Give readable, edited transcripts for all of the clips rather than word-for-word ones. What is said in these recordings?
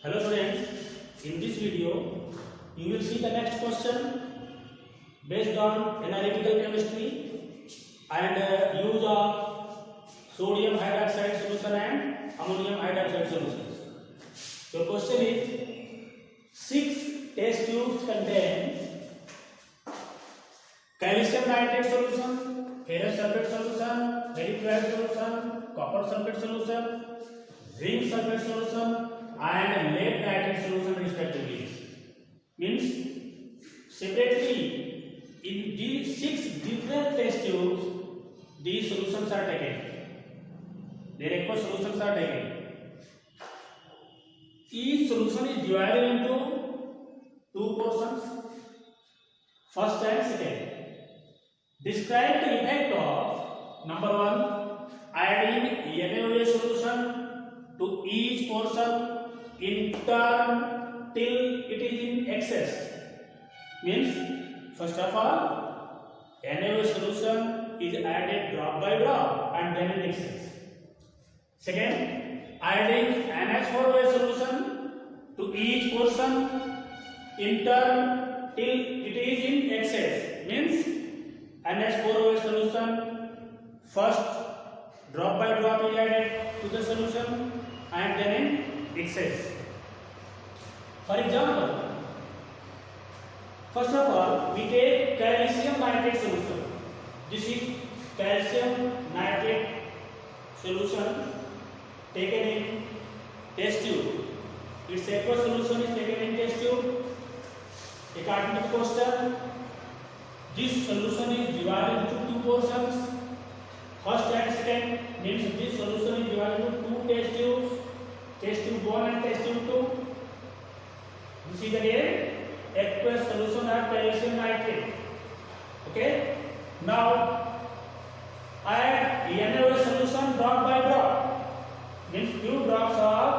Hello students, in this video you will see the next question based on analytical chemistry and use of sodium hydroxide solution and ammonium hydroxide solutions. Your question is 6 test tubes contain calcium nitrate solution, ferrous sulfate solution, ferric chloride solution, copper sulfate solution, zinc sulfate solution and lead nitrate solution respectively. Means separately in these 6 different test tubes these solutions are taken. Their equal solutions are taken. Each solution is divided into 2 portions, first and second. Describe the effect of number 1 adding NaOH solution to each portion in turn till it is in excess. Means first of all NaOH solution is added drop by drop and then in excess. Second, adding NH4OH solution to each portion in turn till it is in excess. Means NH4OH solution first drop by drop is added to the solution and then in excess. For example, first of all we take calcium nitrate solution. This is calcium nitrate solution taken in test tube. Its aqueous solution is taken in test tube. According to the question, this solution is divided into 2 portions. First and second, means this solution is divided into 2 test tubes. Test tube 1 and test tube 2. This is again aqueous solution of calcium nitrate. Okay. Now add NaOH solution drop by drop. Means few drops of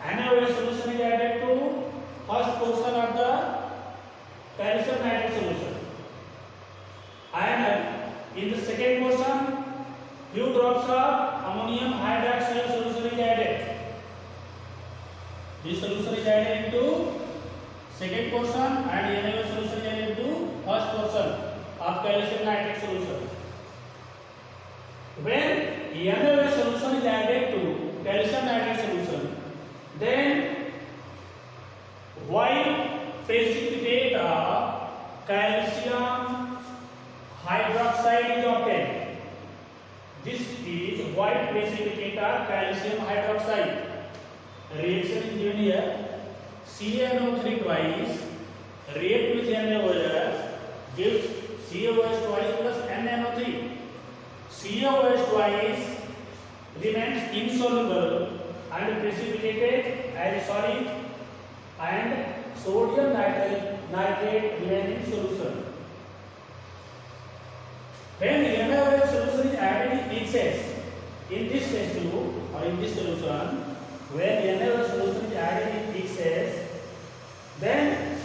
NaOH solution is added to first portion of the calcium nitrate solution. And in the second portion, few drops of ammonium hydroxide solution is added. This solution is added into second portion and NaOH solution is added into first portion of calcium nitrate solution. When NaOH solution is added to calcium nitrate solution, then white precipitate of calcium hydroxide is obtained. This is white precipitate of calcium hydroxide. Reaction is given here. CaNO3 twice react with NaOH gives CaOH twice plus NaNO3. CaOH twice remains insoluble and precipitated as a solid, and sodium nitrate remains in solution. When NaOH solution is added in excess in this test tube or in this solution, when NaOH solution is added in excess, then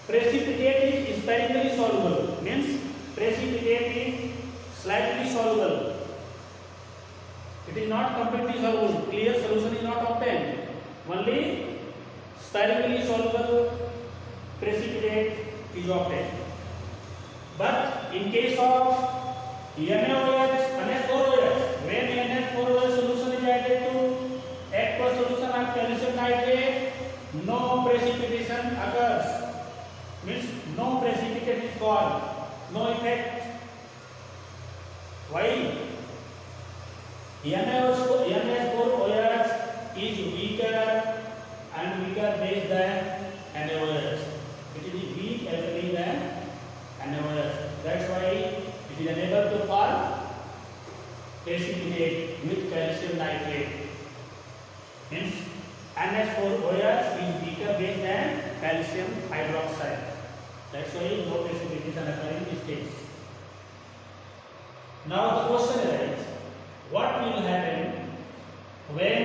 precipitate is sparingly soluble. Means precipitate is slightly soluble. It is not completely soluble. Clear solution is not obtained. Only sparingly soluble precipitate is obtained. But in case of NaOH, NH4OH, when NH4OH solution is added to aqueous solution of calcium nitrate, no precipitation occurs. Means no precipitation is formed, no effect. Why? NH4OH is weaker and weaker base than NaOH. It is weak alkali than NaOH. That's why it is unable to form precipitate with calcium nitrate. Means NH4OH is weaker base than calcium hydroxide. That's why no precipitation occurs in this case. Now the question is, what will happen when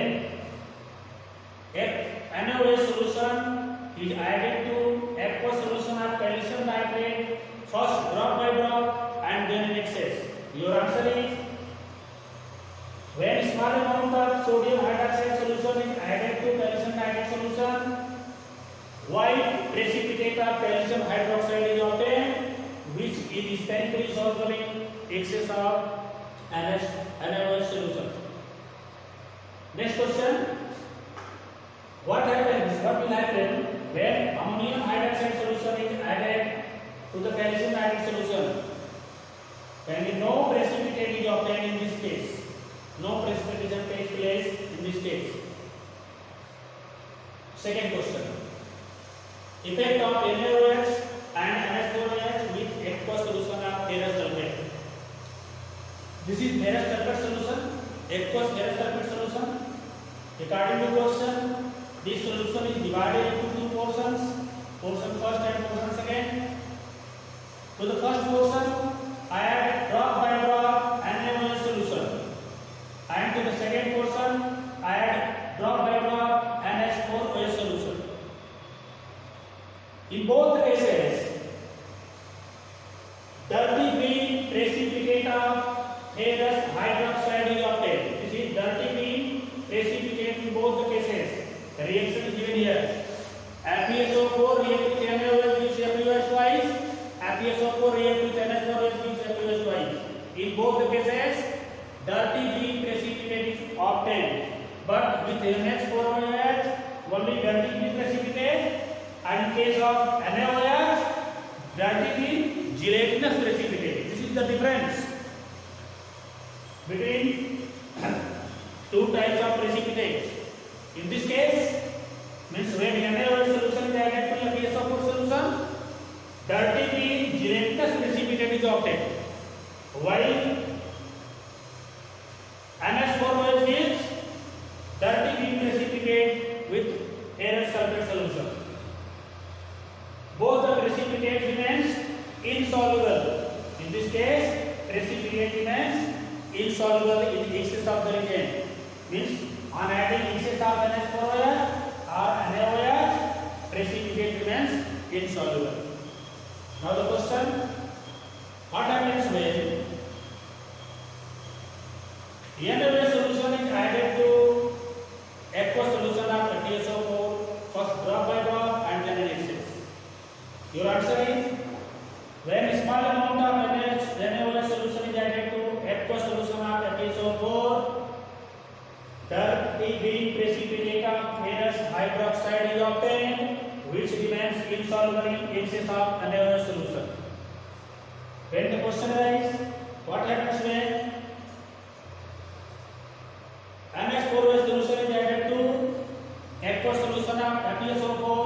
NaOH solution is added to aqueous solution of calcium nitrate, first drop by drop and then in excess? Your answer is, when small amount of sodium hydroxide solution is added to calcium nitrate solution, of calcium hydroxide is obtained, which is statically soluble in excess of NaOH solution. Next question. What will happen when ammonium hydroxide solution is added to the calcium nitrate solution? When no precipitate is obtained in this case. No precipitation takes place in this case. Second question. Effect of NaOH and NH4OH with aqueous solution of ferrous sulfate. This is ferrous sulfate solution, aqueous ferrous sulfate solution. According to question, this solution is divided into two portions, portion first and portion second. To the first portion, I add drop by drop NaOH solution, and to the second portion, I add drop by drop NH4OH solution. In both cases, dirty green precipitate of ferrous hydroxide is obtained. This is dirty green precipitate in both the cases. The reaction is given here. FeSO4 react with NaOH gives FeOH twice. FeSO4 react with NH4OH gives FeOH twice. In both the cases, dirty green precipitate is obtained. But with NH4OH, only dirty green precipitate. And in case of NaOH, dirty green gelatinous precipitate. This is the difference between two types of precipitates. In this case, means when NaOH solution is added to FeSO4 solution, dirty green gelatinous precipitate is obtained. While NH4OH gives dirty green precipitate with ferrous sulfate solution. Both the precipitate remains insoluble. In this case, precipitate remains insoluble in excess of the reagent. Means on adding excess of NH4OH or NaOH, precipitate remains insoluble. Now the question: what happens when NaOH solution is added to aqueous solution of FeSO4, first drop by drop and then in excess? Your answer is, when small amount of NaOH solution is added to aqueous solution of FeSO4, dirty green precipitate of ferrous hydroxide is obtained, which remains insoluble in excess of NaOH solution. When the question arises, what happens when NH4OH solution is added to aqueous solution of FeSO4,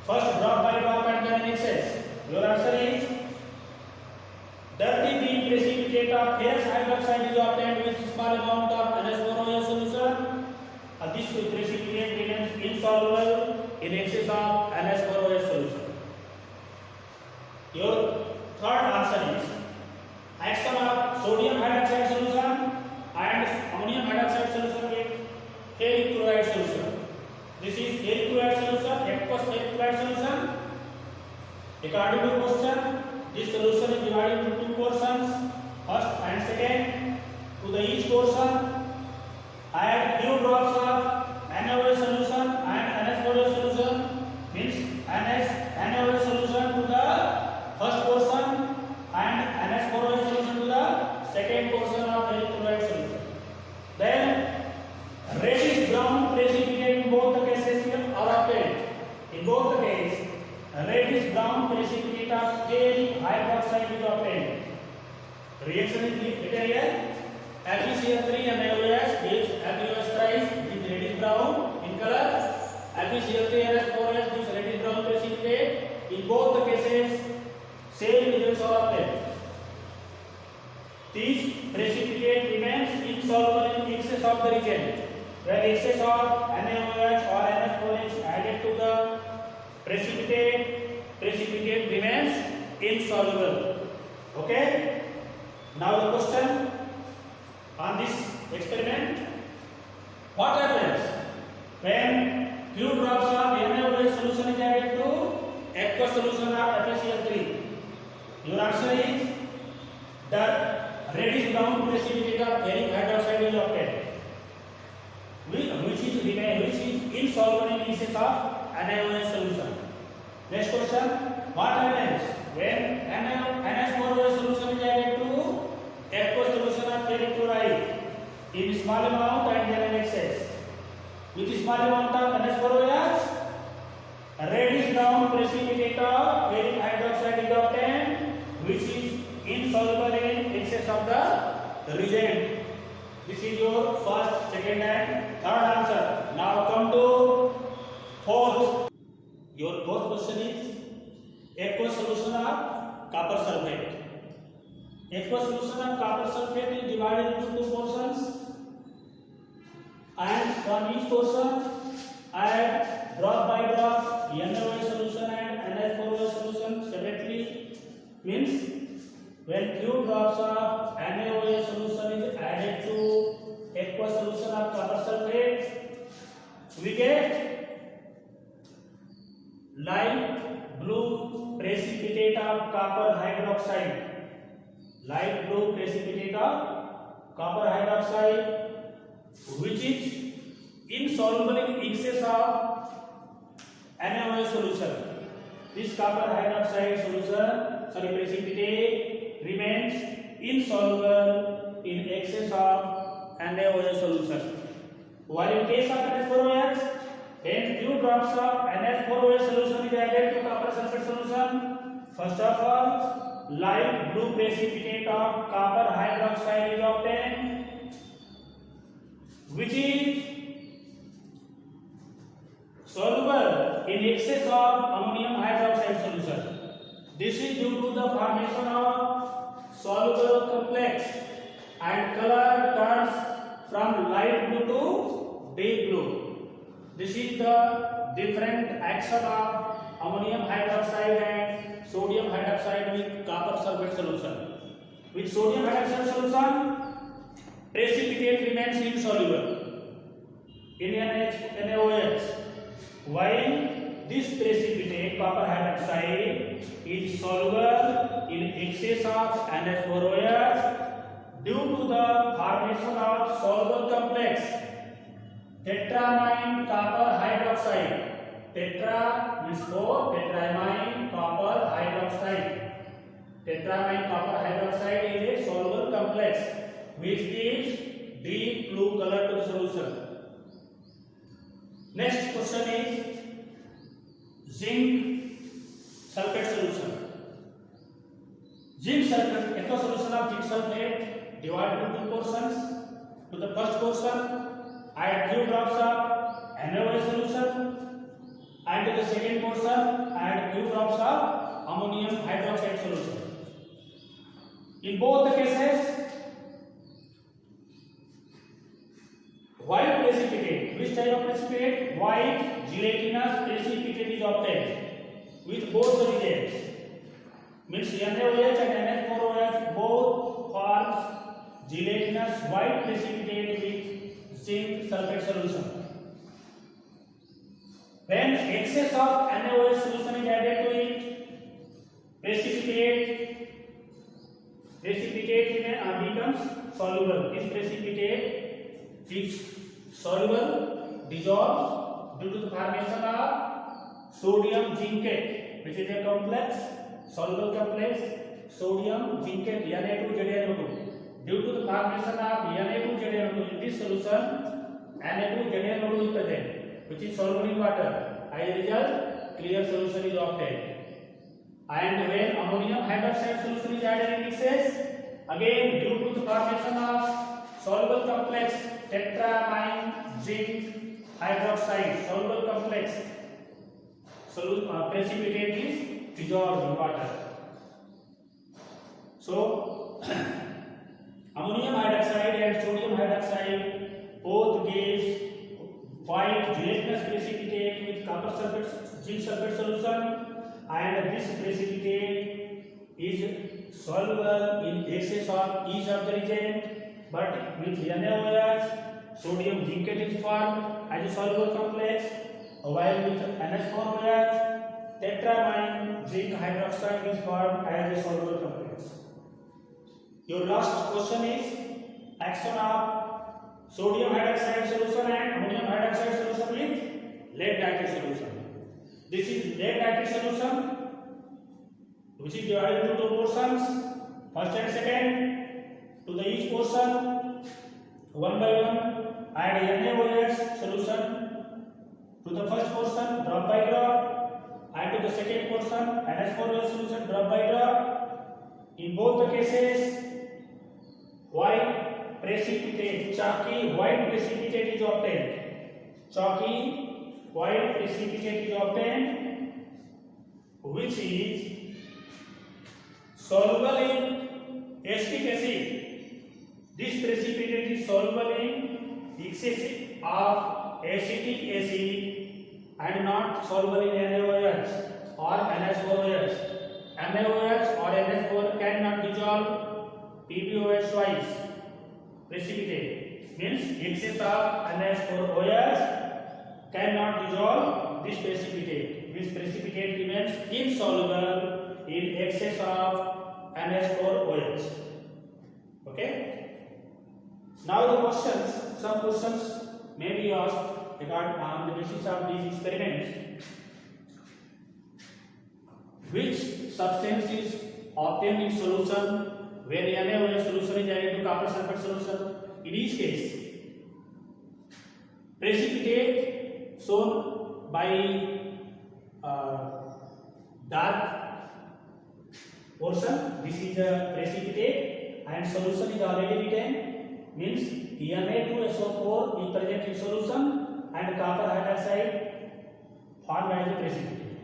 first drop by drop and then in excess? Your answer is, dirty green precipitate of ferrous hydroxide is obtained with small amount of NH4OH solution. This precipitate remains insoluble in excess of NH4OH solution. Your third answer is, action of sodium hydroxide solution and ammonium hydroxide solution with ferric chloride solution. This is ferric chloride solution, aqueous ferric chloride solution. According to question, this solution is divided into two portions, first and second. To the each portion, I add few drops of NaOH solution and NH4OH solution. Means NaOH solution to the first portion and NH4OH solution to the second portion of ferric chloride solution. Then reddish brown precipitate in both the cases are obtained. In both the cases, reddish brown precipitate of ferric hydroxide is obtained. Reaction is written here. FeCl3 and NaOH gives FeOH thrice with reddish brown in color. FeCl3 and NH4OH gives reddish brown precipitate. In both the cases, same results are obtained. This precipitate remains insoluble in excess of the reagent. When excess of NaOH or NH4OH added to the precipitate remains insoluble. Okay? Now the question on this experiment: what happens when few drops of NaOH solution is added to aqueous solution of FeCl3? Your answer is, the reddish brown precipitate of ferric hydroxide is obtained, which is insoluble in excess of NaOH solution. Next question, what happens when NH4OH solution is added to aqueous solution of ferric chloride in small amount and then in excess? With small amount of NH4OH, reddish brown precipitate of ferric hydroxide is obtained, which is insoluble in excess of the reagent. This is your first, second and third answer. Now come to fourth. Your fourth question is aqueous solution of copper sulfate. Aqueous solution of copper sulfate is divided into two portions, and from each portion add drop by drop NaOH solution and NH4OH solution separately. Means when few drops of NaOH solution is added to aqueous solution of copper sulfate, we get light blue precipitate of copper hydroxide. Light blue precipitate of copper hydroxide, which is insoluble in excess of NaOH solution. This copper hydroxide solution, precipitate remains insoluble in excess of NaOH solution. While in case of NH4OH, when few drops of NH4OH solution is added to copper sulfate solution, first of all, light blue precipitate of copper hydroxide is obtained, which is soluble in excess of ammonium hydroxide solution. This is due to the formation of soluble complex, and color turns from light blue to deep blue. This is the different action of ammonium hydroxide and sodium hydroxide with copper sulfate solution. With sodium hydroxide solution, precipitate remains insoluble in NaOH, while this precipitate copper hydroxide is soluble in excess of NH4OH due to the formation of soluble complex tetramine copper hydroxide. Tetra means 4, tetramine copper hydroxide. Tetramine copper hydroxide is a soluble complex which gives deep blue color to the solution. Next question is zinc sulfate solution. Zinc sulfate, aqueous solution of zinc sulfate divided into two portions. To the first portion, add few drops of NaOH solution, and to the second portion, add few drops of ammonium hydroxide solution. In both the cases, white precipitate, which type of precipitate? White gelatinous precipitate is obtained with both the reagents. Means NaOH and NH4OH both forms gelatinous white precipitate with zinc sulfate solution. When excess of NaOH solution is added to it, precipitate becomes soluble. This precipitate is soluble, dissolves due to the formation of sodium zincate, which is a complex, soluble complex, sodium zincate Na2ZnO2. Due to the formation of Na2ZnO2 in this solution, Na2ZnO2 is present, which is soluble in water. As a result, clear solution is obtained. And when ammonium hydroxide solution is added in excess, again due to the formation of soluble complex tetramine zinc hydroxide, soluble complex, precipitate is dissolved in water. So ammonium hydroxide and sodium hydroxide both gives white gelatinous precipitate with copper sulfate, zinc sulfate solution, and this precipitate is soluble in excess of each of the reagent, but with NaOH, sodium zincate is formed as a soluble complex, while with NH4OH, tetramine zinc hydroxide is formed as a soluble complex. Your last question is action of sodium hydroxide solution and ammonium hydroxide solution with lead nitrate solution. This is lead nitrate solution, which is divided into two portions, first and second. To the each portion, one by one, add NaOH solution. To the first portion, drop by drop, and to the second portion, NH4OH solution, drop by drop. In both the cases, white precipitate, chalky white precipitate is obtained. Chalky white precipitate is obtained, which is soluble in acetic acid. This precipitate is soluble in excess of acetic acid and not soluble in NaOH or NH4OH. NaOH or NH4 cannot dissolve PbOH twice. Precipitate means excess of NH4OH cannot dissolve this precipitate. This precipitate remains insoluble in excess of NH4OH. Okay. Now the questions, some questions may be asked regarding on the basis of these experiments. Which substance is obtained in solution where NaOH solution is added to copper sulfate solution? In each case, precipitate shown by dark portion. This is a precipitate and solution is already written. Means Na2SO4 is present in solution and copper hydroxide formed as a precipitate.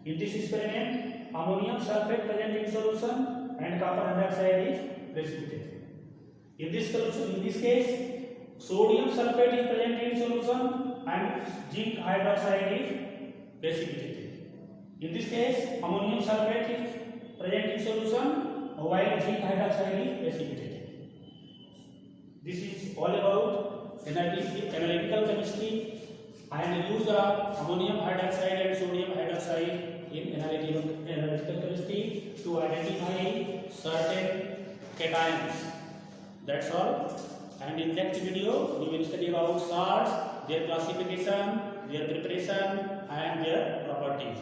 In this experiment, ammonium sulfate present in solution and copper hydroxide is precipitated. In this solution, in this case, sodium sulfate is present in solution and zinc hydroxide is precipitated. In this case, ammonium sulfate is present in solution while zinc hydroxide is precipitated. This is all about analytical chemistry and use of ammonium hydroxide and sodium hydroxide in analytical chemistry to identify certain cations. That's all. And in next video, we will study about salts, their classification, their preparation, and their properties.